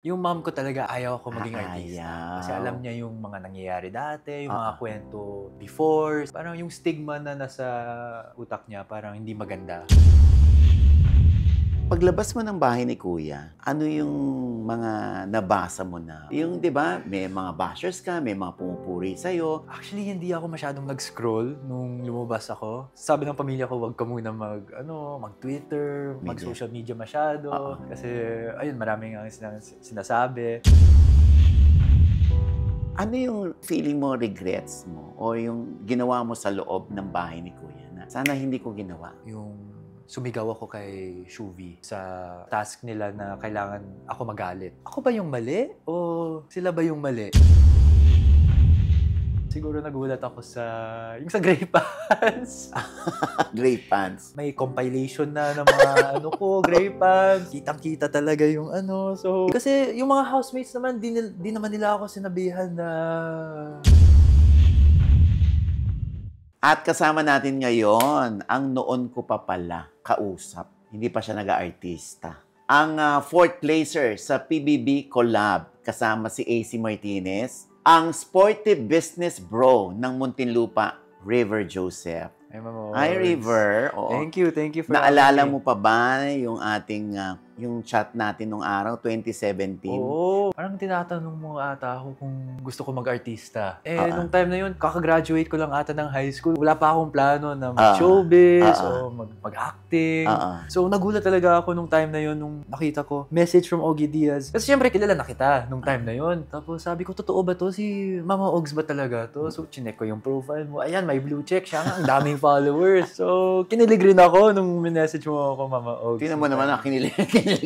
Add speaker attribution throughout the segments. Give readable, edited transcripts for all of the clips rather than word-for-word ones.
Speaker 1: Yung mom ko talaga ayaw ako maging artista. Kasi
Speaker 2: Ayaw.
Speaker 1: alam niya yung mga nangyayari dati, yung
Speaker 2: Oo.
Speaker 1: mga kwento before. Parang yung stigma na nasa utak niya parang hindi maganda.
Speaker 2: Paglabas mo ng bahay ni kuya, ano yung mga nabasa mo na yung 'di ba, may mga bashers ka, may mga pumupuri sa'yo.
Speaker 1: Actually, hindi ako masyadong nag-scroll nung lumabas ako. Sabi ng pamilya ko, wag ka muna mag-Twitter,
Speaker 2: Media.
Speaker 1: mag-social media masyado.
Speaker 2: Oo.
Speaker 1: Kasi, ayun, maraming ang sinasabi.
Speaker 2: Ano yung feeling mo, regrets mo o yung ginawa mo sa loob ng bahay ni kuya na, "Sana hindi ko ginawa."
Speaker 1: Yung sumigaw ako kay Shuvi sa task nila na kailangan ako magalit. Ako ba yung mali? O sila ba yung mali? Siguro nagulat ako yung sa Grey Pants.
Speaker 2: Gray pants.
Speaker 1: May compilation na ng mga Grey Pants. Kitang-kita talaga yung So, kasi yung mga housemates naman, di naman nila ako sinabihan na...
Speaker 2: At kasama natin ngayon ang noon ko pa pala kausap. Hindi pa siya nag-aartista. Ang fourth placer sa PBB Collab kasama si AC Martinez, ang sportive business bro ng Muntinlupa, River Joseph.
Speaker 1: Ay, Mama
Speaker 2: Hi,
Speaker 1: Orgs.
Speaker 2: River. Oo.
Speaker 1: Thank you for
Speaker 2: Naalala
Speaker 1: having me.
Speaker 2: mo pa ba yung ating yung chat natin nung araw, 2017?
Speaker 1: Oo. Parang tinatanong mo ata ako kung gusto ko mag-artista. Nung
Speaker 2: Oo.
Speaker 1: time na yun, kaka-graduate ko lang ata ng high school. Wala pa akong plano na mag-showbiz o mag-acting. So, nagulat talaga ako nung time na yun, nung nakita ko, message from Ogie Diaz. Kasi syempre, kilala na kita nung time na yun. Tapos sabi ko, totoo ba to? Si Mama Ogs ba talaga to? So, chinek ko yung profile mo. Ayan, may blue check siya. Ang daming followers. So, kinilig rin ako nung message mo ako, Mama Ogs.
Speaker 2: Tingnan mo naman ang kinilig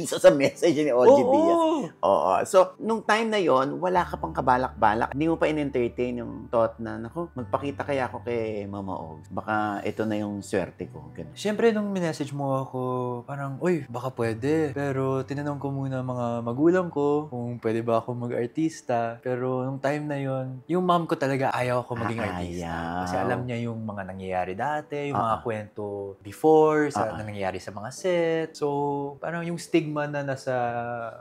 Speaker 2: sa message ni Ogie Diaz. Oo. So, nung time na yon, wala ka pang kabalak-balak. Hindi mo pa in-entertain yung thought na, naku, magpakita kaya ako kay Mama Ogs. Baka ito na yung swerte ko. Ganun.
Speaker 1: Siyempre, nung minessage mo ako, parang, uy, baka pwede. Pero tinanong ko muna mga magulang ko kung pwede ba ako mag-artista. Pero nung time na yon, yung mom ko talaga ayaw ako maging artista.
Speaker 2: Ayaw.
Speaker 1: Kasi alam niya yung mga nangyayari dati, yung mga kwento before, na nangyayari sa mga set. So, parang yung stigma na nasa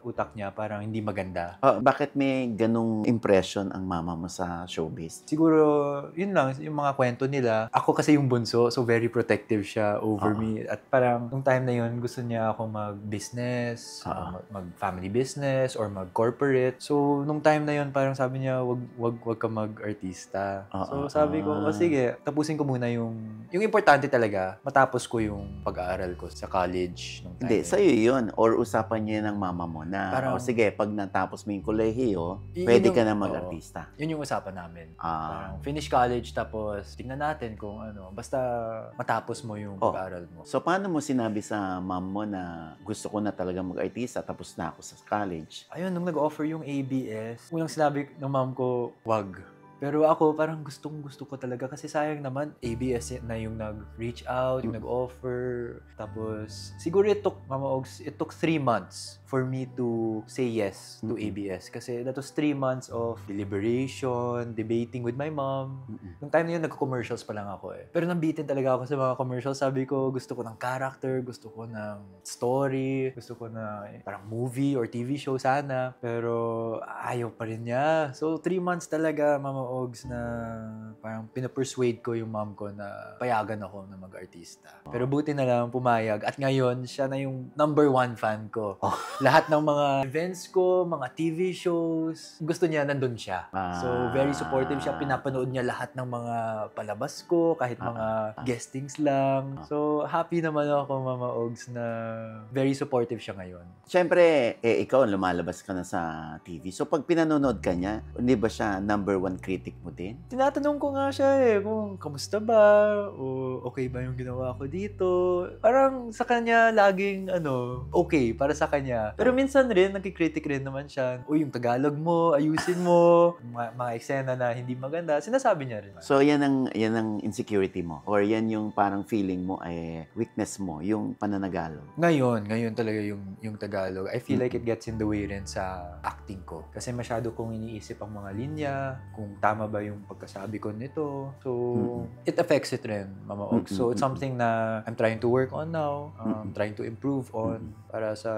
Speaker 1: utak niya, parang hindi maganda.
Speaker 2: Bakit may ganong impression ang mama mo sa showbiz?
Speaker 1: Siguro, yun lang, yung mga kwento nila. Ako kasi yung bunso, so very protective siya over me. At parang, nung time na yun, gusto niya ako mag-business, mag-family business, or mag-corporate. So, nung time na yun, parang sabi niya, wag ka mag-artista. So, sabi ko, sige, tapusin ko muna yung importante talaga, matapos ko yung pag-aaral ko sa college. Nung time
Speaker 2: Hindi,
Speaker 1: na yun.
Speaker 2: sa'yo yun. Or usapan niya ng mama mo na,
Speaker 1: Parang-
Speaker 2: sige, pag natapos mo yung kolehiyo,
Speaker 1: Yun
Speaker 2: pwede
Speaker 1: yung-
Speaker 2: ka na mag-artista.
Speaker 1: Yun yung usapan namin. Parang finish college, tapos tingnan natin kung basta matapos mo yung pag-aaral mo.
Speaker 2: So, paano mo sinabi sa mom mo na gusto ko na talaga mag-artista, tapos na ako sa college?
Speaker 1: Ayun, nung nag-offer yung ABS, unang sinabi ng mom ko, wag. Pero ako, parang gustong-gusto ko talaga kasi sayang naman, ABS na yung nag-reach out, yung nag-offer. Tapos, siguro Mama Ogs, it took 3 months for me to say yes to ABS. Kasi that was 3 months of deliberation, debating with my mom. Nung time na yun, nag-commercials pa lang ako eh. Pero nabitin talaga ako sa mga commercials. Sabi ko, gusto ko ng character, gusto ko ng story, gusto ko na parang movie or TV show sana. Pero ayaw pa rin niya. So, 3 months talaga, Mama Ogs, na parang pinapersuade ko yung mom ko na payagan ako na mag-artista. Pero buti na lang pumayag. At ngayon, siya na yung number 1 fan ko. Lahat ng mga events ko, mga TV shows, gusto niya, nandun siya. So, very supportive siya. Pinapanood niya lahat ng mga palabas ko, kahit mga guestings lang. So, happy naman ako, Mama Ogs, na very supportive siya ngayon.
Speaker 2: Siyempre, ikaw, lumalabas ka na sa TV. So, pag pinanonood ka niya, hindi ba siya number 1 critic mo din?
Speaker 1: Tinatanong ko nga siya kung kamusta ba, o okay ba yung ginawa ko dito. Parang sa kanya, laging okay para sa kanya. Pero minsan rin, nagkikritik rin naman siya. Uy, yung Tagalog mo, ayusin mo. Mga eksena na hindi maganda, sinasabi niya rin.
Speaker 2: So, yan ang insecurity mo? Or yan yung parang feeling mo, weakness mo, yung pananagalog?
Speaker 1: Ngayon talaga yung Tagalog. I feel like it gets in the way rin sa acting ko. Kasi masyado kong iniisip ang mga linya, kung tama ba yung pagkasabi ko nito. So, it affects it rin, Mama Ogs. So, it's something na I'm trying to work on now, trying to improve on para sa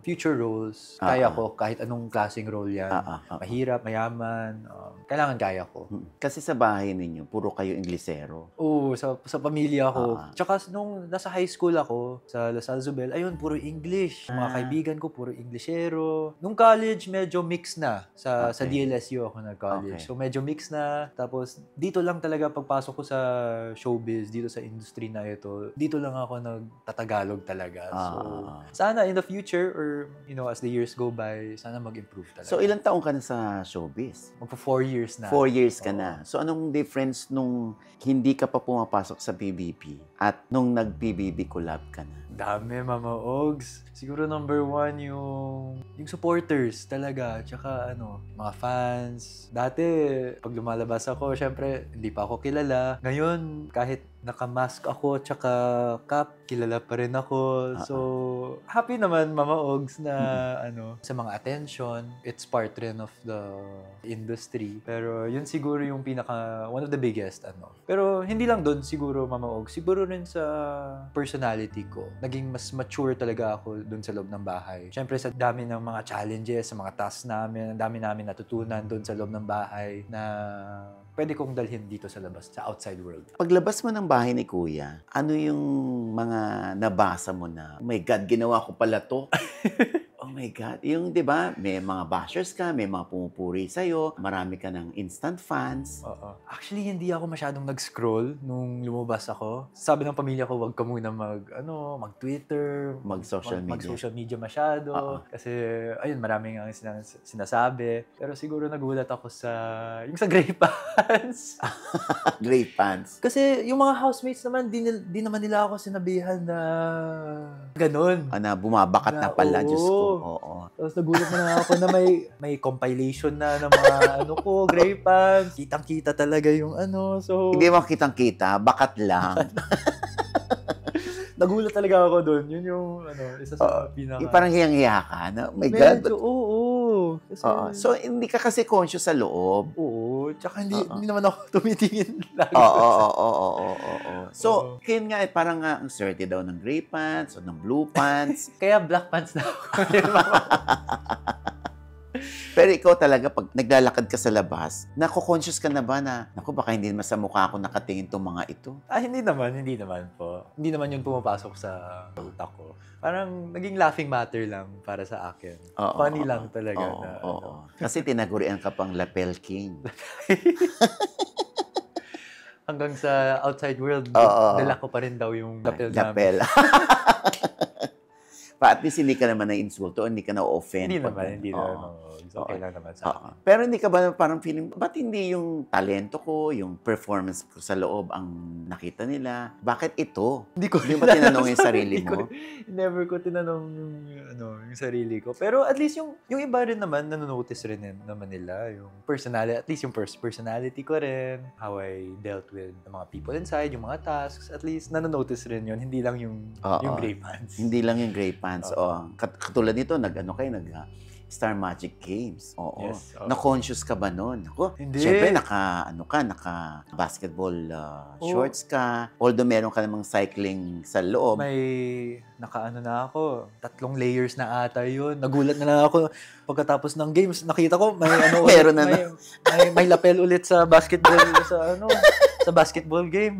Speaker 1: future roles, kaya ko kahit anong klaseng role yan. Mahirap, mayaman, kailangan kaya ko.
Speaker 2: Kasi sa bahay ninyo, puro kayo Inglesero.
Speaker 1: Oo, sa pamilya ko. Tsaka nung nasa high school ako, sa La Salle Zubel, ayun, puro English. Mga kaibigan ko, puro Inglesero. Nung college, medyo mix na. Sa DLSU ako nag-college. So, medyo mix na. Tapos, dito lang talaga pagpasok ko sa showbiz, dito sa industry na ito, dito lang ako nagtatagalog talaga. So, sana in the future or, as the years go by, sana mag-improve talaga.
Speaker 2: So, ilang taong ka na sa showbiz?
Speaker 1: Magpa 4 years na.
Speaker 2: 4 years ka na. So, anong difference nung hindi ka pa pumapasok sa PBB at nung nag-PBB collab ka na?
Speaker 1: Dami, Mama Ogs. Siguro number 1 yung supporters talaga. Tsaka mga fans. Dati, pag lumalabas ako, syempre, hindi pa ako kilala. Ngayon, kahit naka-mask ako, tsaka cap, kilala pa rin ako. So, happy naman, Mama Ogs, na sa mga attention. It's part rin of the industry. Pero yun siguro yung one of the biggest, Pero hindi lang doon siguro, Mama Ogs. Siguro rin sa personality ko. Naging mas mature talaga ako doon sa loob ng bahay. Siyempre, sa dami ng mga challenges, sa mga tasks namin, ang dami namin natutunan doon sa loob ng bahay na pwede kong dalhin dito sa labas, sa outside world.
Speaker 2: Paglabas mo ng bahay ni Kuya, ano yung mga nabasa mo na, oh my God, ginawa ko pala to? Oh my God. Yung, di ba, may mga bashers ka, may mga pumupuri sa'yo, marami ka ng instant fans.
Speaker 1: Actually, hindi ako masyadong nag-scroll nung lumabas ako. Sabi ng pamilya ko, wag ka muna mag-Twitter, mag-social media masyado. Kasi, ayun, maraming ang sinasabi. Pero siguro nagulat ako yung sa Grey Pants.
Speaker 2: Grey Pants.
Speaker 1: Kasi yung mga housemates naman, di naman nila ako sinabihan na ganun.
Speaker 2: Na bumabakat na pala, Diyos ko. Oo.
Speaker 1: Tapos nagulat na ako na may compilation na ng mga Grey Pants. Kitang-kita talaga yung so...
Speaker 2: Hindi mo kitang-kita, bakat lang.
Speaker 1: Nagulat talaga ako doon. Yun yung isa sa pinaka...
Speaker 2: Parang hiyang-hiya ka na, oh my God.
Speaker 1: Medyo, oo. Kasi,
Speaker 2: so, hindi ka kasi conscious sa loob.
Speaker 1: Oo. Tsaka hindi naman ako tumitingin lagi.
Speaker 2: Oo. So, yun nga, parang ang swerte daw ng Grey Pants o ng Blue Pants.
Speaker 1: Kaya Black Pants na ako.
Speaker 2: Pero ikaw talaga, pag naglalakad ka sa labas, nako-conscious ka na ba na, baka hindi naman sa mukha ako nakatingin tong mga ito?
Speaker 1: Hindi naman po. Hindi naman yun pumapasok sa utak ko. Parang naging laughing matter lang para sa akin. Funny lang talaga.
Speaker 2: Kasi tinagurian ka pang Lapel King.
Speaker 1: Hanggang sa outside world, dala ko pa rin daw yung lapel namin.
Speaker 2: At least hindi ka naman na-insulto o hindi ka na-offend.
Speaker 1: Hindi naman. Okay lang naman sa akin.
Speaker 2: Pero hindi ka ba parang feeling, ba't hindi yung talento ko, yung performance ko sa loob ang nakita nila? Bakit ito? Hindi ba tinanong yung sarili mo?
Speaker 1: Never ko tinanong yung sarili ko. Pero at least yung iba rin naman, nanonotice rin naman nila. Yung personality, at least yung personality ko rin. How I dealt with the mga people inside, yung mga tasks. At least nanonotice rin yun. Hindi lang yung Grey Pants.
Speaker 2: Hindi lang yung Grey Pants. Katulad nito, Star Magic Games.
Speaker 1: Yes,
Speaker 2: Na-conscious ka ba nun?
Speaker 1: Hindi.
Speaker 2: Siyempre, naka-basketball shorts ka. Although meron ka namang cycling sa loob.
Speaker 1: May na ako. 3 layers na ata yun. Nagulat na lang ako pagkatapos ng games. Nakita ko,
Speaker 2: meron
Speaker 1: may lapel ulit sa basketball sa basketball game.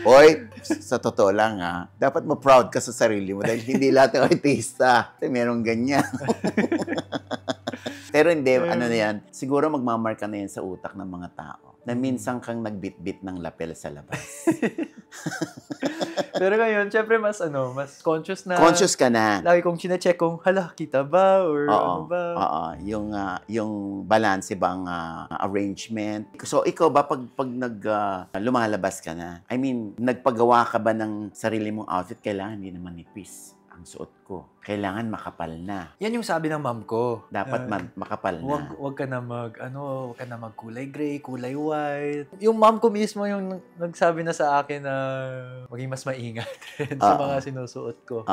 Speaker 2: Hoy, sa totoo lang dapat mo-proud ka sa sarili mo dahil hindi lahat ng artista merong ganyan. Pero hindi, na yan, siguro magmamarka na yan sa utak ng mga tao na minsan kang nagbitbit ng lapel sa labas.
Speaker 1: Pero ngayon, syempre mas conscious na.
Speaker 2: Conscious ka na.
Speaker 1: Lagi kong chine-check kung, kita ba? Or ano ba?
Speaker 2: Yung balance bang arrangement. So, ikaw ba, pag lumalabas ka na, nagpagawa ka ba ng sarili mong outfit, kailangan hindi naman nipis ang suot ko. Kailangan makapal na.
Speaker 1: Yan yung sabi ng mom ko.
Speaker 2: Dapat makapal na.
Speaker 1: Huwag ka na magkulay gray, kulay white. Yung mom ko mismo yung nagsabi na sa akin na maging mas maingat rin sa mga sinusuot ko.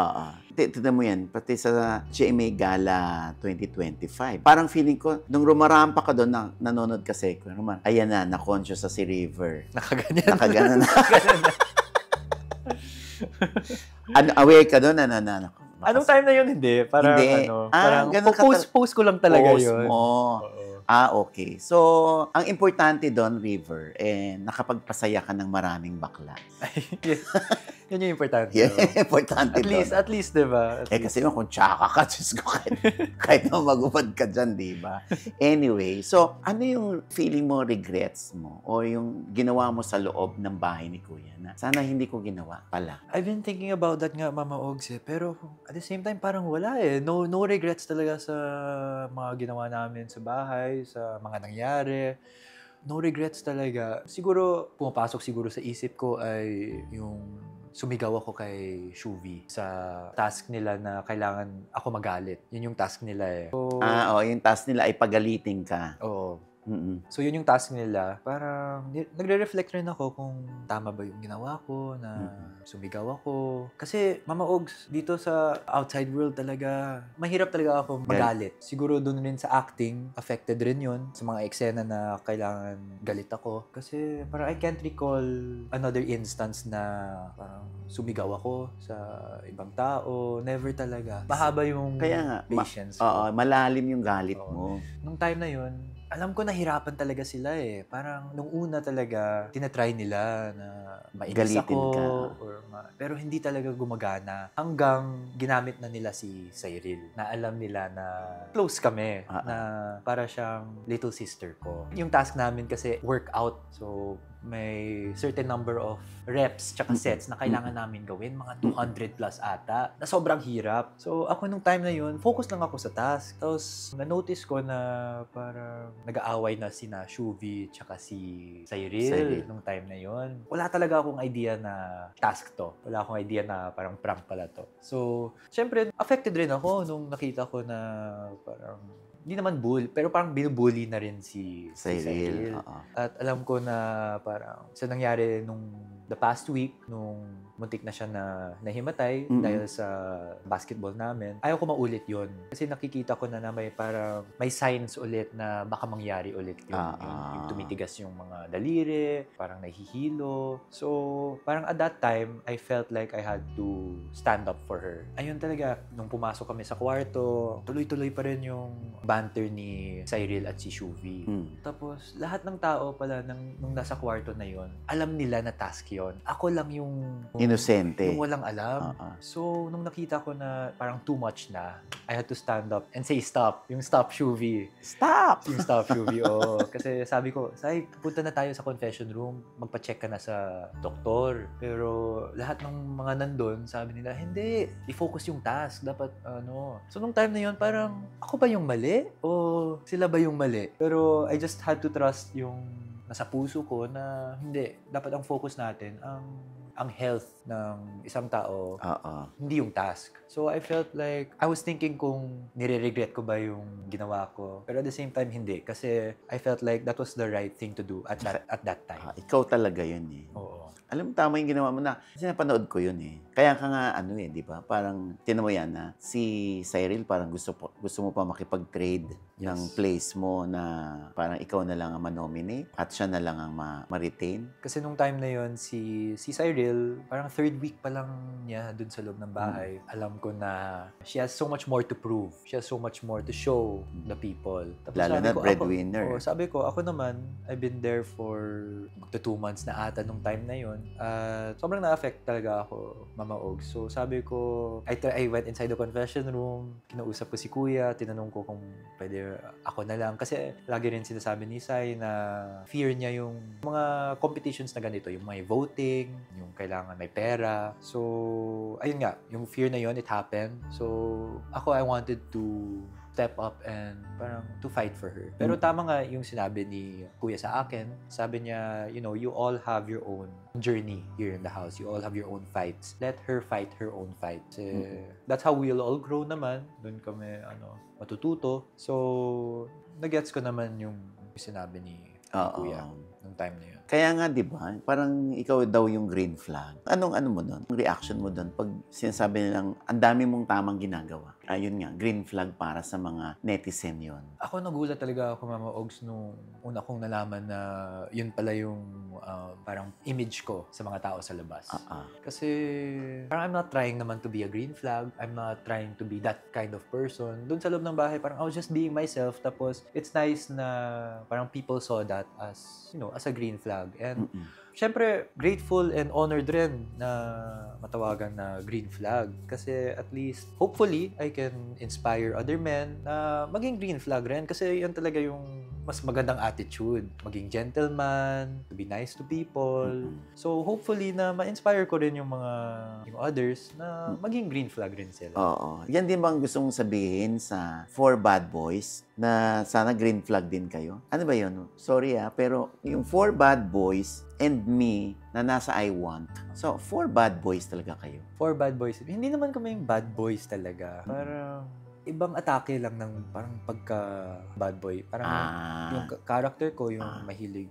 Speaker 2: Tignan mo yan, pati sa GMA Gala 2025. Parang feeling ko, nung rumarampa ka doon, nanonood kasi, ayan na conscious sa si River. Nakaganan na. Aware ka doon,
Speaker 1: Anong time na yun? Hindi. Parang
Speaker 2: Hindi.
Speaker 1: parang
Speaker 2: Ganun
Speaker 1: post ko lang talaga
Speaker 2: post
Speaker 1: yun.
Speaker 2: mo.
Speaker 1: Oo.
Speaker 2: Okay. So, ang importante doon, River, nakapagpasaya ka ng maraming bakla.
Speaker 1: Yes. Yun yung importante.
Speaker 2: Yeah, importante doon.
Speaker 1: At least, diba?
Speaker 2: Kasi kung tsaka ka, Diyos ko, kahit na magupad ka dyan, di ba? Anyway, so, ano yung feeling mo, regrets mo, o yung ginawa mo sa loob ng bahay ni Kuya na sana hindi ko ginawa pala?
Speaker 1: I've been thinking about that nga, Mama Ogs, pero at the same time, parang wala eh. No regrets talaga sa mga ginawa namin sa bahay, sa mga nangyari. No regrets talaga. Siguro, pumapasok siguro sa isip ko ay yung sumigaw ako kay Shuvi sa task nila na kailangan ako magalit. Yun yung task nila eh. So,
Speaker 2: Yung task nila ay pagalitin ka.
Speaker 1: oo.
Speaker 2: Mm-mm.
Speaker 1: So, yun yung task nila. Parang, nagre-reflect rin ako kung tama ba yung ginawa ko, na sumigaw ako. Kasi, Mama Ogs, dito sa outside world talaga, mahirap talaga ako magalit. Siguro doon rin sa acting, affected rin yun sa mga eksena na kailangan galit ako. Kasi, parang I can't recall another instance na parang sumigaw ako sa ibang tao. Never talaga. Mahaba yung
Speaker 2: Kaya nga,
Speaker 1: patience
Speaker 2: Oo,
Speaker 1: ko.
Speaker 2: malalim yung galit mo.
Speaker 1: Nung time na yun, alam ko nahirapan talaga sila eh. Parang nung una talaga, tinatry nila na mainis
Speaker 2: Galitin
Speaker 1: ako.
Speaker 2: ka.
Speaker 1: Pero hindi talaga gumagana. Hanggang ginamit na nila si Cyril. Na alam nila na close kami. Na para siyang little sister ko. Yung task namin kasi workout. So, may certain number of reps tsaka sets na kailangan namin gawin. Mga 200 plus ata. Na sobrang hirap. So, ako nung time na yun, focus lang ako sa task. Tapos, na-notice ko na parang nag-aaway na sina Shuvi tsaka si Cyril nung time na yun. Wala talaga akong idea na task to. Wala akong idea na parang prank pala to. So, syempre, affected rin ako nung nakita ko na parang hindi naman pero parang binubully na rin si Cyril. At alam ko na parang sa nangyari nung the past week, nung muntik na siya na nahimatay dahil sa basketball namin, ayaw ko maulit yon. Kasi nakikita ko na may parang may signs ulit na baka mangyari ulit yun. Yung tumitigas yung mga daliri, parang nahihilo. So, parang at that time, I felt like I had to stand up for her. Ayun talaga, nung pumasok kami sa kwarto, tuloy-tuloy pa rin yung banter ni Cyril at si Shuvi. Tapos, lahat ng tao pala nung nasa kwarto na yon, alam nila na task yon. Ako lang yung
Speaker 2: inosente.
Speaker 1: Yung walang alam. So, nung nakita ko na parang too much na, I had to stand up and say stop. Yung stop, Shuvi.
Speaker 2: Stop!
Speaker 1: Yung stop, Shuvi. Kasi sabi ko, Sai, punta na tayo sa confession room. Magpa-check ka na sa doktor. Pero lahat ng mga nandun, sabi nila, hindi. I-focus yung task. Dapat, So, nung time na yun, parang, ako ba yung mali? O sila ba yung mali? Pero I just had to trust yung nasa puso ko na hindi. Dapat ang focus natin ang health ng isang tao, hindi yung task. So, I felt like, I was thinking kung nire-regret ko ba yung ginawa ko. Pero at the same time, hindi. Kasi I felt like that was the right thing to do at that time.
Speaker 2: Ikaw talaga yun eh.
Speaker 1: Oo.
Speaker 2: Alam mo, tama yung ginawa mo na. Kasi napanood ko yun eh. Kaya ka nga, di ba? Parang, tinan mo yan na si Cyril parang gusto mo pa makipag-trade ng place mo na parang ikaw na lang ang manominate at siya na lang ang ma-retain.
Speaker 1: Kasi nung time na yun, si Cyril, parang third week pa lang niya dun sa loob ng bahay. Alam ko na she has so much more to prove. She has so much more to show the people. Tapos
Speaker 2: lalo na breadwinner.
Speaker 1: Sabi ko, ako naman, I've been there for magto 2 months na ata nung time na yun. Sobrang na-affect talaga ako, Mama Ogs. So sabi ko, I went inside the confession room, kinausap ko si Kuya, tinanong ko kung pwede ako na lang. Kasi lagi rin sinasabi ni Sai na fear niya yung mga competitions na ganito, yung may voting, yung kailangan may pera. So, ayun nga, yung fear na yun, it happened. So, ako, I wanted to step up and parang to fight for her. Pero tama nga yung sinabi ni Kuya sa akin. Sabi niya, you all have your own journey here in the house. You all have your own fights. Let her fight her own fights. That's how we'll all grow naman. Doon kami, matututo. So, nagets ko naman yung sinabi ni Kuya nung nung time na yun.
Speaker 2: Kaya nga, di ba, parang ikaw daw yung green flag. Anong ano mo doon? Ang reaction mo doon pag sinasabi nilang ang dami mong tamang ginagawa? Ayun nga, green flag para sa mga netizen yon.
Speaker 1: Ako nagulat talaga ako, Mama Ogs, nung una kong nalaman na yun pala yung parang image ko sa mga tao sa labas. Kasi parang I'm not trying naman to be a green flag. I'm not trying to be that kind of person. Doon sa loob ng bahay, parang I was just being myself. Tapos it's nice na parang people saw that as, you know, as a green flag. And syempre, grateful and honored rin na matawagan na green flag. Kasi at least, hopefully, I can inspire other men na maging green flag rin. Kasi yan talaga yung mas magandang attitude. Maging gentleman, to be nice to people. So, hopefully na ma-inspire ko rin yung others na maging green flag rin sila.
Speaker 2: Oo. Yan din bang gusto mong sabihin sa 4 bad boys na sana green flag din kayo? Ano ba yun? Sorry pero yung 4 bad boys and me na nasa I Want. So, 4 bad boys talaga kayo.
Speaker 1: 4 bad boys. Hindi naman kami yung bad boys talaga. Parang ibang atake lang ng parang pagka bad boy. Parang yung character ko, yung mahilig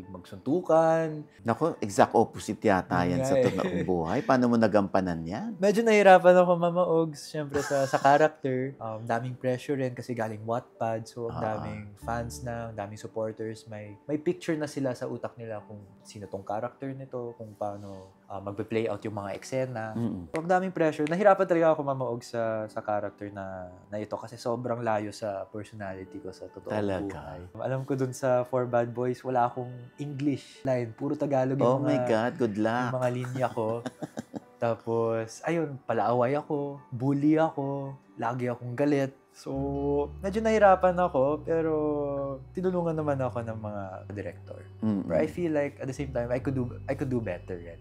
Speaker 1: magsuntukan.
Speaker 2: Naku, exact opposite yata yan sa totoong buhay. Paano mo nagampanan yan?
Speaker 1: Medyo nahirapan ako, Mama Ogs, syempre sa character. Daming pressure rin kasi galing Wattpad. So, ang daming fans na, ang daming supporters. May picture na sila sa utak nila kung sino tong character nito, kung paano magpe-play out yung mga eksena. So, ang daming pressure. Nahirapan talaga ako, Mama Ogs, sa character na ito kasi sobrang layo sa personality ko sa totoong buhay. Alam ko dun sa 4 Bad Boys, wala akong English line. Puro Tagalog yung
Speaker 2: my God, good luck.
Speaker 1: Yung mga linya ko. Tapos, ayun, palaaway ako, bully ako, lagi akong galit. So, medyo nahirapan ako, pero tinulungan naman ako ng mga director. But I feel like, at the same time, I could do better yan.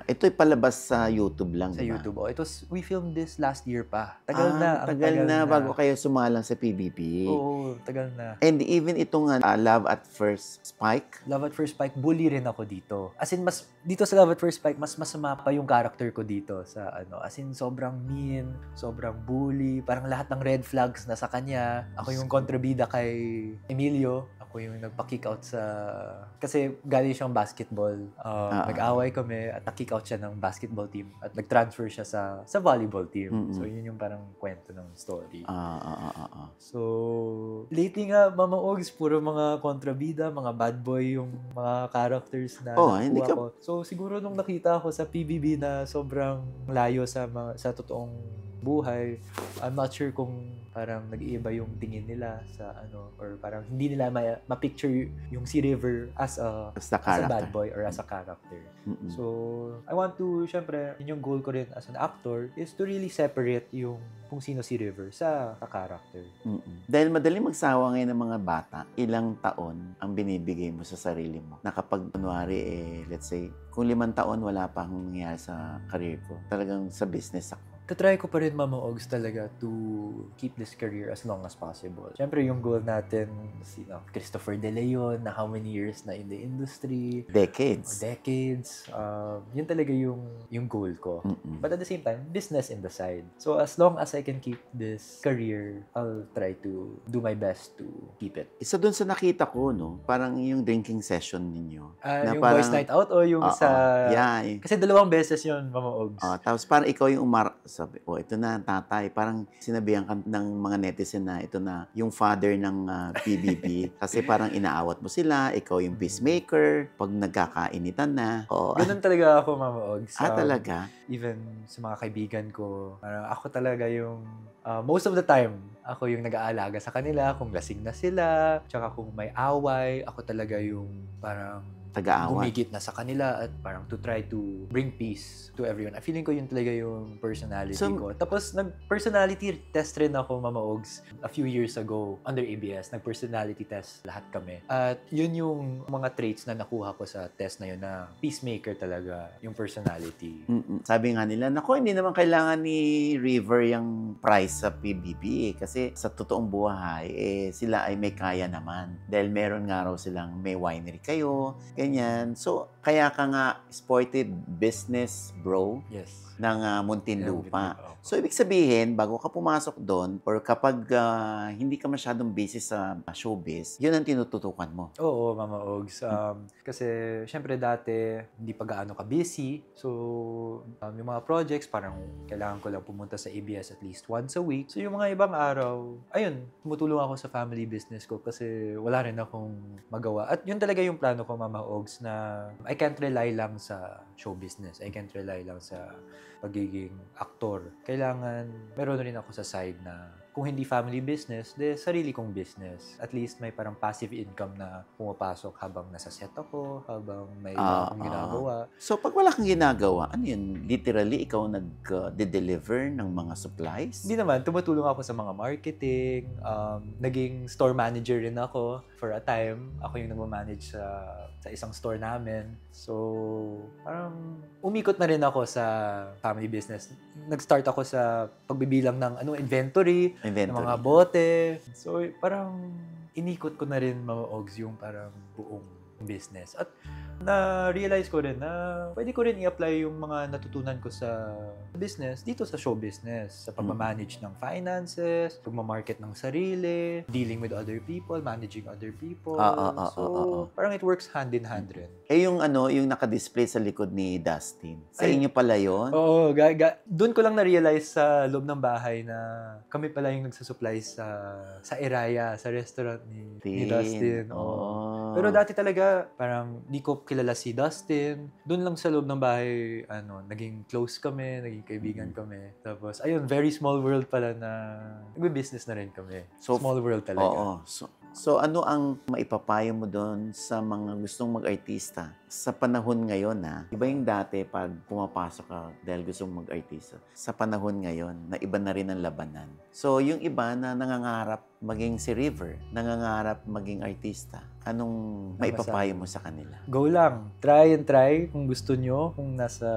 Speaker 2: Ito'y palabas sa YouTube lang,
Speaker 1: sa
Speaker 2: diba?
Speaker 1: YouTube. We filmed this last year pa. Tagal na.
Speaker 2: Tagal na bago kayo sumalang sa PBB.
Speaker 1: Oo, tagal na.
Speaker 2: And even itong Love at First Spike?
Speaker 1: Love at First Spike, bully rin ako dito. As in, dito sa Love at First Spike, mas masama pa yung character ko dito sa As in, sobrang mean, sobrang bully, parang lahat ng red flags na sa kanya. Ako yung kontrabida kay Emilio. Ako yung nagpa-kick out kasi galing siyang basketball. Nag-away kami at na-kick out siya ng basketball team at nag-transfer siya sa volleyball team. So, yun yung parang kwento ng story. So, lately nga, Mama Ogs, puro mga kontrabida, mga bad boy yung mga characters na nakuha ko. So, siguro nung nakita ako sa PBB na sobrang layo sa totoong buhay, I'm not sure kung parang nag-iiba yung tingin nila sa or parang hindi nila ma-picture yung si River as a bad boy or as a character. So, I want to, syempre, yun yung goal ko rin as an actor is to really separate yung kung sino si River sa character.
Speaker 2: Dahil madaling magsawa ngayon ng mga bata, ilang taon ang binibigay mo sa sarili mo na kapag kunwari, let's say, kung 5 taon wala pa akong nangyayari sa career ko, talagang sa business ako.
Speaker 1: Tatry ko pa rin, Mama Ogs, talaga to keep this career as long as possible. Siyempre, yung goal natin, Christopher De Leon, na how many years na in the industry.
Speaker 2: Decades.
Speaker 1: Yun talaga yung goal ko. But at the same time, business in the side. So, as long as I can keep this career, I'll try to do my best to keep it.
Speaker 2: Isa dun sa nakita ko, parang yung drinking session ninyo.
Speaker 1: Na yung parang, boys night out o yung Kasi 2 beses yun, Mama Ogs.
Speaker 2: Tapos parang ikaw yung sabi, ito na, tatay. Parang sinabihan ka ng mga netizen na ito na yung father ng PBB. Kasi parang inaawat mo sila, ikaw yung peacemaker, pag nagkakainitan na.
Speaker 1: Ganun talaga ako, Mama Ogs.
Speaker 2: Talaga?
Speaker 1: Even sa mga kaibigan ko, parang ako talaga yung, most of the time, ako yung nag-aalaga sa kanila, kung lasing na sila, tsaka kung may away, ako talaga yung parang gumigit na sa kanila at parang to try to bring peace to everyone. Feeling ko yun talaga yung personality ko. Tapos nag-personality test rin ako, Mama Ogs, a few years ago under ABS. Nag-personality test lahat kami. At yun yung mga traits na nakuha ko sa test na yun na peacemaker talaga yung personality.
Speaker 2: Sabi nga nila, naku, hindi naman kailangan ni River yung prize sa PBB kasi sa totoong buhay, sila ay may kaya naman. Dahil meron nga raw silang may winery kayo, ganyan. So, kaya ka nga sportive business bro
Speaker 1: Yes.
Speaker 2: ng Muntinlupa.
Speaker 1: Opo.
Speaker 2: So, ibig sabihin, bago ka pumasok doon, or kapag hindi ka masyadong busy sa showbiz, yun ang tinututukan mo.
Speaker 1: Oo, Mama Ogs. Kasi, syempre dati, hindi pa gaano ka-busy. So, yung mga projects, parang kailangan ko lang pumunta sa ABS at least once a week. So, yung mga ibang araw, ayun, tumutulong ako sa family business ko kasi wala rin akong magawa. At yun talaga yung plano ko, Mama Ogs, na I can't rely lang sa show business. I can't rely lang sa pagiging aktor. Kailangan, meron rin ako sa side na kung hindi family business, sarili kong business. At least may parang passive income na pumapasok habang nasa set ako, habang may iba akong ginagawa.
Speaker 2: So, pag wala kang ginagawa, ano yun? Literally, ikaw nag-deliver ng mga supplies?
Speaker 1: Hindi naman, tumutulong ako sa mga marketing. Naging store manager rin ako for a time. Ako yung nag-manage sa isang store namin. So, parang umikot na rin ako sa family business. Nag-start ako sa pagbibilang ng inventory. Ng mga bote. So, parang inikot ko na rin, Mama Ogs, yung parang buong business. At na-realize ko rin na pwede ko rin i-apply yung mga natutunan ko sa business dito sa show business. Sa pagmamanage ng finances, pagmamarket ng sarili, dealing with other people, managing other people. So, parang it works hand in hand rin.
Speaker 2: Yung naka-display sa likod ni Dustin. Sa inyo pala yun?
Speaker 1: Oo, doon ko lang na-realize sa loob ng bahay na kami pala yung nagsasupply sa Iraya, sa restaurant ni Dustin. Oo. Pero dati talaga, parang di ko kilala si Dustin. Doon lang sa loob ng bahay, naging close kami, naging kaibigan kami. Tapos, ayun, very small world pala na nag-business na rin kami. So, small world talaga.
Speaker 2: Oo. So, ano ang maipapayo mo doon sa mga gustong mag-artista? Sa panahon ngayon, iba yung dati pag pumapasok ka dahil gustong mag-artista. Sa panahon ngayon, na iba na rin ang labanan. So, yung iba na nangangarap maging si River, nangangarap maging artista, anong maipapayo mo sa kanila?
Speaker 1: Go lang. Try and try. Kung gusto nyo, kung nasa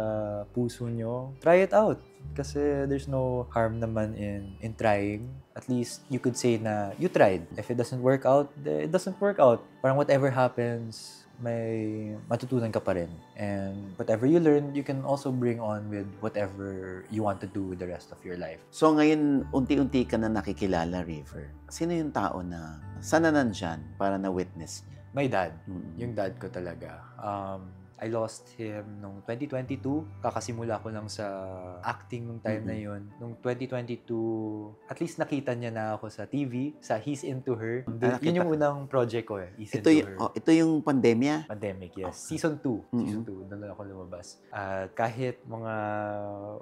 Speaker 1: puso nyo, try it out. Kasi there's no harm naman in trying. At least you could say na you tried. If it doesn't work out, it doesn't work out. Parang whatever happens, may matutunan ka pa rin. And whatever you learn, you can also bring on with whatever you want to do with the rest of your life.
Speaker 2: So ngayon, unti-unti ka na nakikilala, River. Sino yung tao na sana nandyan para na-witness niya?
Speaker 1: My dad. Yung dad ko talaga. I lost him nung 2022. Kakasimula ko lang sa acting nung time na yun. Nung 2022, at least nakita niya na ako sa TV, sa He's Into Her. Yun yung unang project ko He's Into Her.
Speaker 2: Ito yung pandemya?
Speaker 1: Pandemic, yes. Season 2. Season 2. Doon ako lumabas. At kahit mga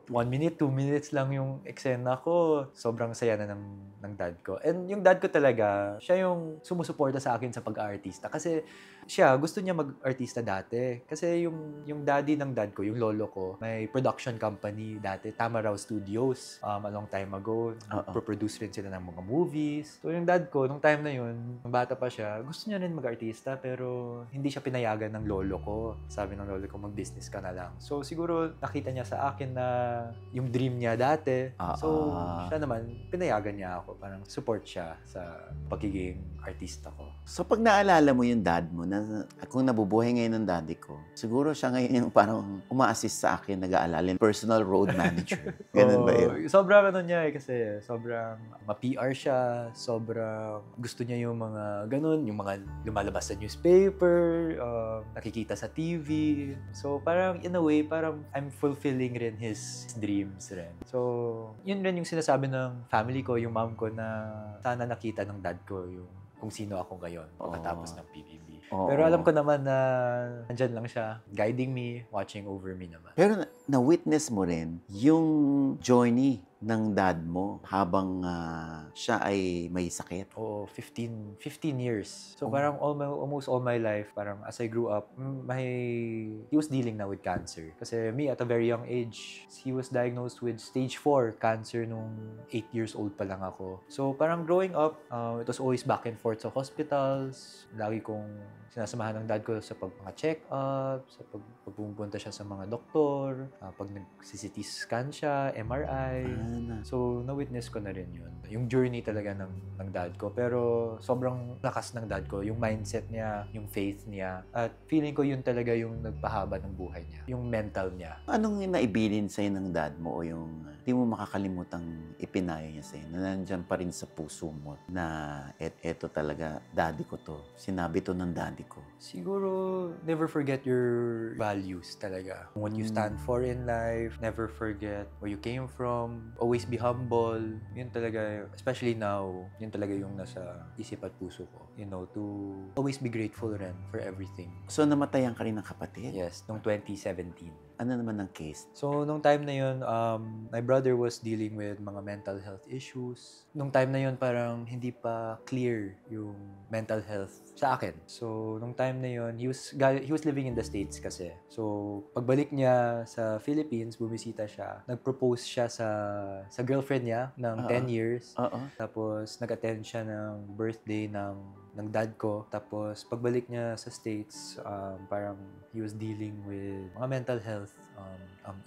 Speaker 1: 1 minute, 2 minutes lang yung eksena ko, sobrang saya na ng dad ko. And yung dad ko talaga, siya yung sumusuporta sa akin sa pag-aartista. Kasi siya, gusto niya mag-artista dati. Kasi yung daddy ng dad ko, yung lolo ko, may production company dati, Tamaraw Studios, a long time ago. Pro-produce rin sila ng mga movies. So yung dad ko, nung time na yun, nung bata pa siya, gusto niya rin mag-artista, pero hindi siya pinayagan ng lolo ko. Sabi ng lolo ko, mag-business ka na lang. So siguro, nakita niya sa akin na yung dream niya dati. So siya naman, pinayagan niya ako. Parang support siya sa pagiging artista ko.
Speaker 2: So pag naalala mo yung dad mo, kung nabubuhay ngayon ng daddy ko, siguro siya ngayon yung parang uma-assist sa akin, nag-aalala, personal road manager. Ganun ba yun?
Speaker 1: Sobrang niya kasi sobrang ma-PR siya, sobrang gusto niya yung mga ganun, yung mga lumalabas sa newspaper, nakikita sa TV. So parang in a way, parang I'm fulfilling rin his dreams rin. So yun rin yung sinasabi ng family ko, yung mom ko, na sana nakita ng dad ko yung kung sino ako ngayon pagkatapos ng PBB. Pero alam ko naman na nandyan lang siya, guiding me, watching over me naman.
Speaker 2: Pero na-witness mo rin yung journey ng dad mo habang siya ay may sakit.
Speaker 1: Oo, 15 years. So parang almost all my life, parang as I grew up, he was dealing na with cancer. Kasi me, at a very young age, he was diagnosed with stage 4 cancer nung 8 years old pa lang ako. So parang growing up, it was always back and forth sa hospitals. Lagi kong sinasamahan ng dad ko sa mga check-up, sa pagpupunta siya sa mga doktor, pag nag-CT scan siya, MRI.
Speaker 2: Ayan.
Speaker 1: So, na-witness ko na rin yun. Yung journey talaga ng dad ko. Pero sobrang lakas ng dad ko. Yung mindset niya, yung faith niya. At feeling ko yun talaga yung nagpahaba ng buhay niya. Yung mental niya.
Speaker 2: Anong naibilin sa'yo ng dad mo o yung di mo makakalimutang ipinayo niya sa'yo na nandyan pa rin sa puso mo na eto talaga, daddy ko to. Sinabi to ng daddy ko.
Speaker 1: Siguro, never forget your values talaga. What you stand for in life. Never forget where you came from. Always be humble. Yun talaga, especially now, yun talaga yung nasa isip at puso ko. You know, to always be grateful rin for everything.
Speaker 2: So, namatayan ka rin ng kapatid?
Speaker 1: Yes, noong 2017.
Speaker 2: Ano naman ang case?
Speaker 1: So, nung time na yun, my brother was dealing with mga mental health issues. Nung time na yun, parang hindi pa clear yung mental health sa akin. So, nung time na yun, he was living in the States kasi. So, pagbalik niya sa Philippines, bumisita siya. Nag-propose siya sa girlfriend niya ng 10 years. Tapos, nag-attend siya ng birthday ng dad ko. Tapos, pagbalik niya sa States, parang he was dealing with mga mental health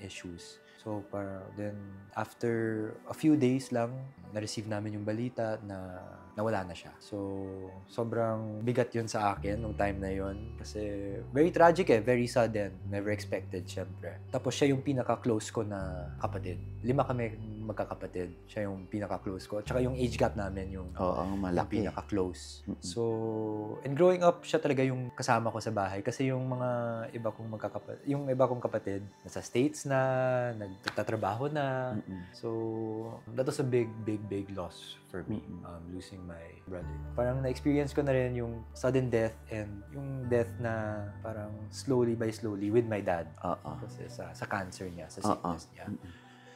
Speaker 1: issues. So, then, after a few days lang, na-receive namin yung balita na nawala na siya. So, sobrang bigat yun sa akin nung time na yun. Kasi, very tragic very sudden. Never expected, syempre. Tapos, siya yung pinaka-close ko na kapatid. 5 kami magkakapatid. Siya yung pinaka-close ko. Tsaka yung age gap namin yung
Speaker 2: malaki.
Speaker 1: Pinaka-close. So, and growing up, siya talaga yung kasama ko sa bahay. Kasi yung mga iba kong kapatid, nasa States na, nagtatrabaho na. So, that was a big loss for me, losing my brother. Parang na-experience ko na rin yung sudden death and yung death na parang slowly by slowly with my dad. Kasi sa cancer niya, sa sickness niya.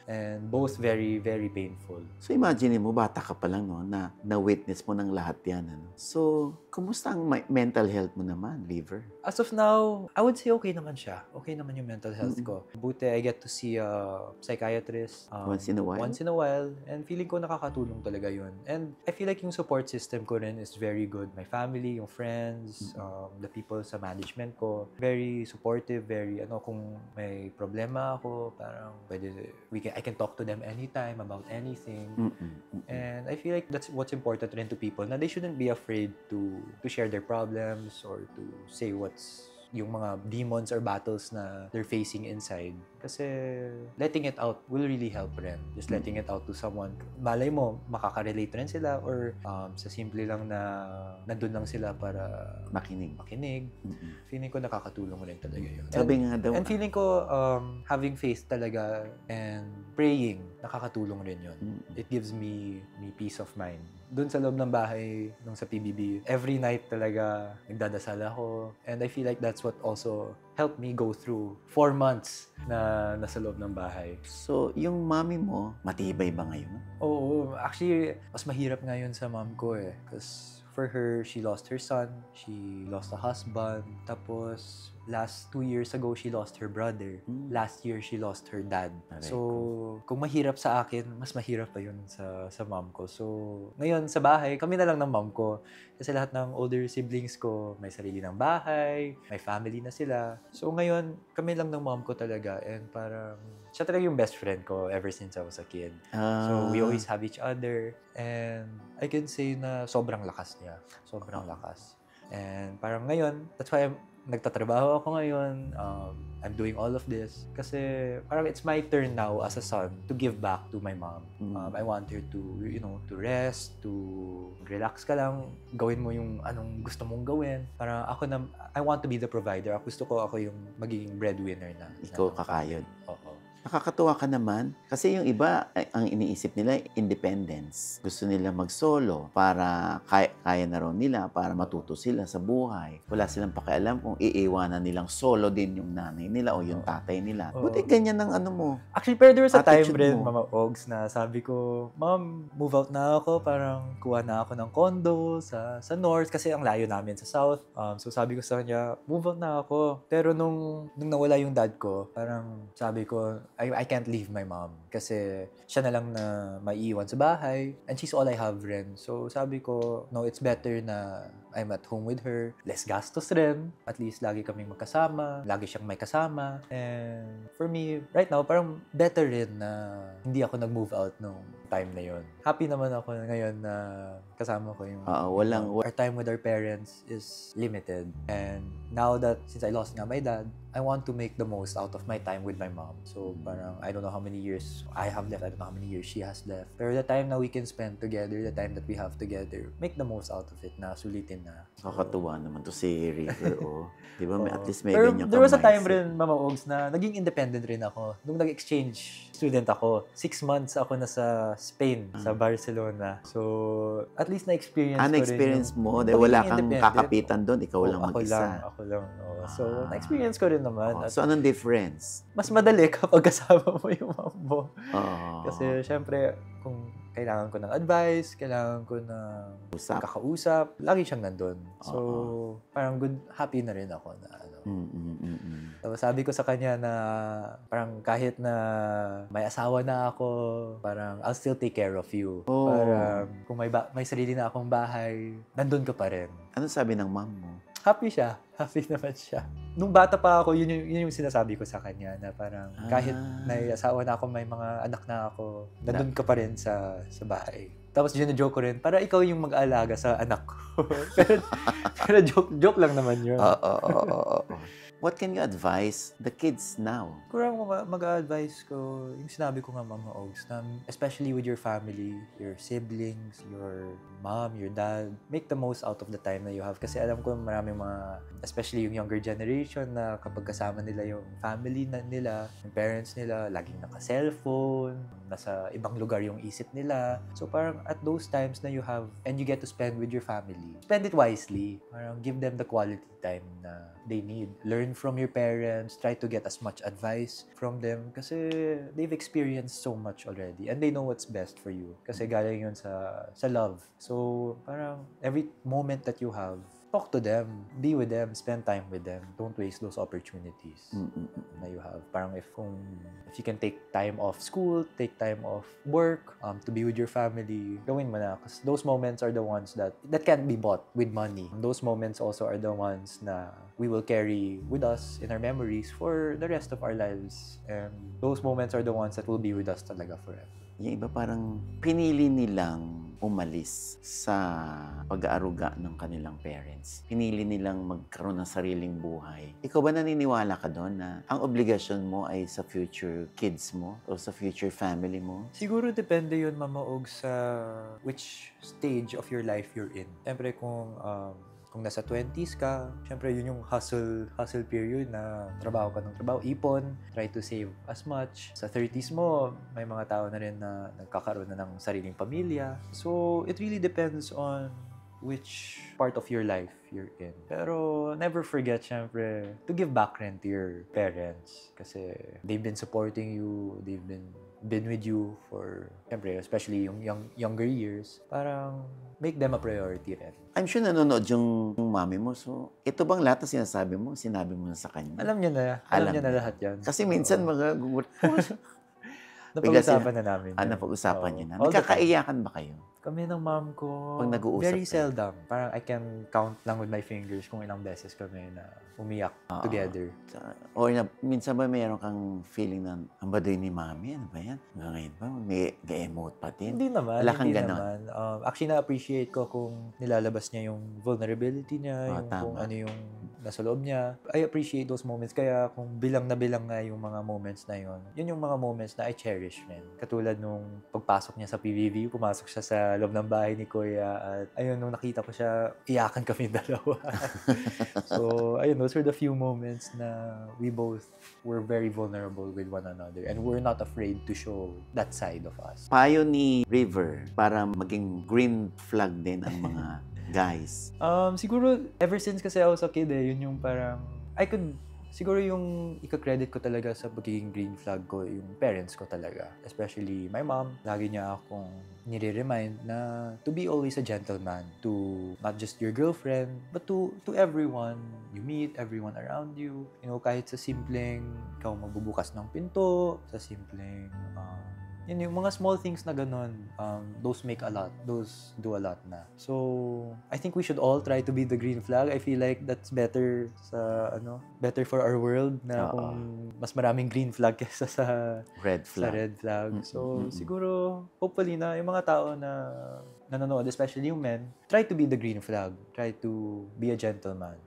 Speaker 1: And both very, very painful.
Speaker 2: So imagine mo, bata ka pa lang, no, na-witness mo ng lahat yan. Ano? So, kumusta ang mental health mo naman, liver?
Speaker 1: As of now, I would say okay naman siya. Okay naman yung mental health ko. Buti, I get to see a psychiatrist
Speaker 2: once in a while.
Speaker 1: And feeling ko nakakatulong talaga yun. And I feel like yung support system ko rin is very good. My family, yung friends, the people sa management ko, very supportive, very, kung may problema ako, parang I can talk to them anytime about anything. And I feel like that's what's important rin to people, na they shouldn't be afraid to share their problems or to say what's yung mga demons or battles na they're facing inside. Kasi letting it out will really help rin. Just letting it out to someone. Malay mo, makaka-relate rin sila or sa simple lang na nandun lang sila para makinig. Feeling ko nakakatulong rin talaga yun.
Speaker 2: Sabi nga daw.
Speaker 1: And feeling ko having faith talaga and praying, nakakatulong rin yun. It gives me peace of mind. Doon sa loob ng bahay, nung sa PBB, every night talaga nagdadasal ako. And I feel like that's what also helped me go through 4 months na nasa loob ng bahay.
Speaker 2: So, yung mommy mo, matibay ba ngayon?
Speaker 1: Oo. Actually, mas mahirap ngayon sa mom ko Because for her, she lost her son, she lost a husband, tapos last 2 years ago, she lost her brother. Last year, she lost her dad. So, kung mahirap sa akin, mas mahirap pa yun sa mom ko. So, ngayon sa bahay, kami na lang ng mom ko. Kasi lahat ng older siblings ko, may sarili ng bahay, may family na sila. So, ngayon, kami lang ng mom ko talaga. And parang, siya talaga yung best friend ko ever since I was a kid. So, we always have each other. And I can say na sobrang lakas niya. Sobrang lakas. And parang ngayon, that's why nagtatrabaho ako ngayon. I'm doing all of this. Kasi parang it's my turn now as a son to give back to my mom. I want her to, to rest, to relax ka lang. Gawin mo yung anong gusto mong gawin. Parang I want to be the provider. Gusto ko ako yung magiging breadwinner na.
Speaker 2: Ikaw kakayod.
Speaker 1: Oo.
Speaker 2: Nakakatuwa ka naman. Kasi yung iba, ang iniisip nila, independence. Gusto nila mag-solo para kaya na raw nila, para matuto sila sa buhay. Wala silang pakialam kung iiwanan nilang solo din yung nanay nila o yung tatay nila. Buti ganyan ang mo.
Speaker 1: Actually, pero there was a time rin,
Speaker 2: mo.
Speaker 1: Mama Ogs, na sabi ko, Mom, move out na ako. Parang kuha na ako ng condo sa North kasi ang layo namin sa South. So sabi ko sa kanya, move out na ako. Pero nung nawala yung dad ko, parang sabi ko, I can't leave my mom. kasi siya na lang na maiiwan sa bahay and she's all I have rin. So sabi ko, no, it's better na I'm at home with her. Less gastos rin. At least lagi kaming magkasama. Lagi siyang may kasama. And for me, right now, parang better rin na hindi ako nag-move out nung time na yon. Happy naman ako ngayon na kasama ko yung... our time with our parents is limited. And now that, since I lost nga my dad, I want to make the most out of my time with my mom. So parang, I don't know how many years I have left. I don't know how many years she has left. Pero the time na we can spend together, the time that we have together, make the most out of it na sulitin na.
Speaker 2: Kakatuwa naman to si River, oh. Di ba, at least may
Speaker 1: pero
Speaker 2: ganyan ka
Speaker 1: there was a time
Speaker 2: mindset.
Speaker 1: rin, Mama Ogs, na naging independent rin ako. Nung nag-exchange student ako, 6 months ako nasa Spain, sa Barcelona. So, at least na-experience ko rin
Speaker 2: Na-experience
Speaker 1: yung
Speaker 2: mo, dahil wala
Speaker 1: pagiging
Speaker 2: kang
Speaker 1: independent.
Speaker 2: kakapitan doon, ikaw lang mag-isa.
Speaker 1: Ako lang. So, na-experience ko rin naman.
Speaker 2: So, anong difference?
Speaker 1: Mas madali kapag kasama mo yung mom mo.
Speaker 2: Oh.
Speaker 1: Kasi, syempre, kung kailangan ko ng advice, kailangan ko ng kakausap, lagi siyang nandun. So, parang happy na rin ako na ano. So, sabi ko sa kanya na parang kahit na may asawa na ako, parang I'll still take care of you. Parang kung may sarili na akong bahay, nandun ka pa rin.
Speaker 2: Ano sabi ng mom mo?
Speaker 1: Happy siya. Happy naman siya. Nung bata pa ako, yun yung sinasabi ko sa kanya na parang kahit may asawa na ako, may mga anak na ako, nandun ka pa rin sa bahay. Tapos joke ko rin, para ikaw yung mag-aalaga sa anak ko. pero joke lang naman yun.
Speaker 2: What can you advise the kids now?
Speaker 1: Kurang mag-a-advise ko, yung sinabi ko nga, Mama Ogs, na especially with your family, your siblings, your mom, your dad, make the most out of the time na you have. Kasi alam ko maraming mga, especially yung younger generation, na kapag kasama nila yung family nila, yung parents nila, laging naka-cellphone, nasa ibang lugar yung isip nila. So parang at those times na you have, and you get to spend with your family, spend it wisely. Parang give them the quality time na they need. Learn from your parents, try to get as much advice from them kasi they've experienced so much already and they know what's best for you. Kasi galing yun sa love. So, parang every moment that you have, talk to them, be with them, spend time with them. Don't waste those opportunities na you have. Parang if you can take time off school, take time off work, to be with your family, gawin mo na. Because those moments are the ones that can't be bought with money. And those moments also are the ones na we will carry with us in our memories for the rest of our lives. And those moments are the ones that will be with us talaga forever.
Speaker 2: Yung iba parang pinili nilang umalis sa pag-aaruga ng kanilang parents. Pinili nilang magkaroon ng sariling buhay. Ikaw ba naniniwala ka doon na ang obligasyon mo ay sa future kids mo o sa future family mo?
Speaker 1: Siguro depende yun, Mama Og, sa which stage of your life you're in. Siyempre kung nasa 20s ka, syempre yun yung hustle period na trabaho ka ng trabaho, ipon, try to save as much. Sa 30s mo, may mga tao na rin na nagkakaroon na ng sariling pamilya. So, it really depends on which part of your life you're in. Pero never forget, syempre, to give back rin to your parents. Kasi they've been supporting you, they've been with you for, syempre, especially yung younger years. Parang make them a priority rin.
Speaker 2: I'm sure nanonood yung mami mo. So, ito bang lahat na sinasabi mo na sa kanya?
Speaker 1: Alam niya na. Alam niya na lahat yan.
Speaker 2: Kasi minsan mga
Speaker 1: napag-usapan na namin.
Speaker 2: Napag-usapan niyo na. Nagkakaiyakan ba kayo?
Speaker 1: Kami ng mom ko,
Speaker 2: Pag nag-uusap
Speaker 1: very
Speaker 2: kayo.
Speaker 1: seldom. Parang I can count lang with my fingers kung ilang beses kami na umiyak together.
Speaker 2: Or minsan ba mayroon kang feeling na, ang baduy ni mami, ano ba yan? Hanggang ngayon ba? May ga-emote pa din?
Speaker 1: Hindi naman.
Speaker 2: Wala kang
Speaker 1: hindi
Speaker 2: ganon?
Speaker 1: naman. Actually, na-appreciate ko kung nilalabas niya yung vulnerability niya, yung
Speaker 2: tama.
Speaker 1: kung ano yung nasa loob niya. I appreciate those moments. Kaya kung bilang na bilang nga yung mga moments na yun yung mga moments na I cherish, man. Katulad nung pagpasok niya sa PBB, pumasok siya sa loob ng bahay ni Kuya at ayun, nung nakita ko siya, iyakan kami dalawa. So, ayun, those were the few moments na we both were very vulnerable with one another and we're not afraid to show that side of us.
Speaker 2: Payo ni River para maging green flag din ang mga guys.
Speaker 1: Siguro, ever since kasi I was a kid, yun yung parang, siguro yung ika-credit ko talaga sa pagiging green flag ko, yung parents ko talaga. Especially my mom. Lagi niya akong nire-remind na to be always a gentleman to not just your girlfriend, but to everyone you meet, everyone around you. You know, kahit sa simpleng ikaw magbubukas ng pinto, sa simpleng Yun yung mga small things na ganun, those make a lot. Those do a lot na. So, I think we should all try to be the green flag. I feel like that's better better for our world na kung mas maraming green flag kaysa sa
Speaker 2: Red flag.
Speaker 1: Sa red flag. So, siguro, hopefully na yung mga tao na nanonood, especially yung men, try to be the green flag. Try to be a gentleman.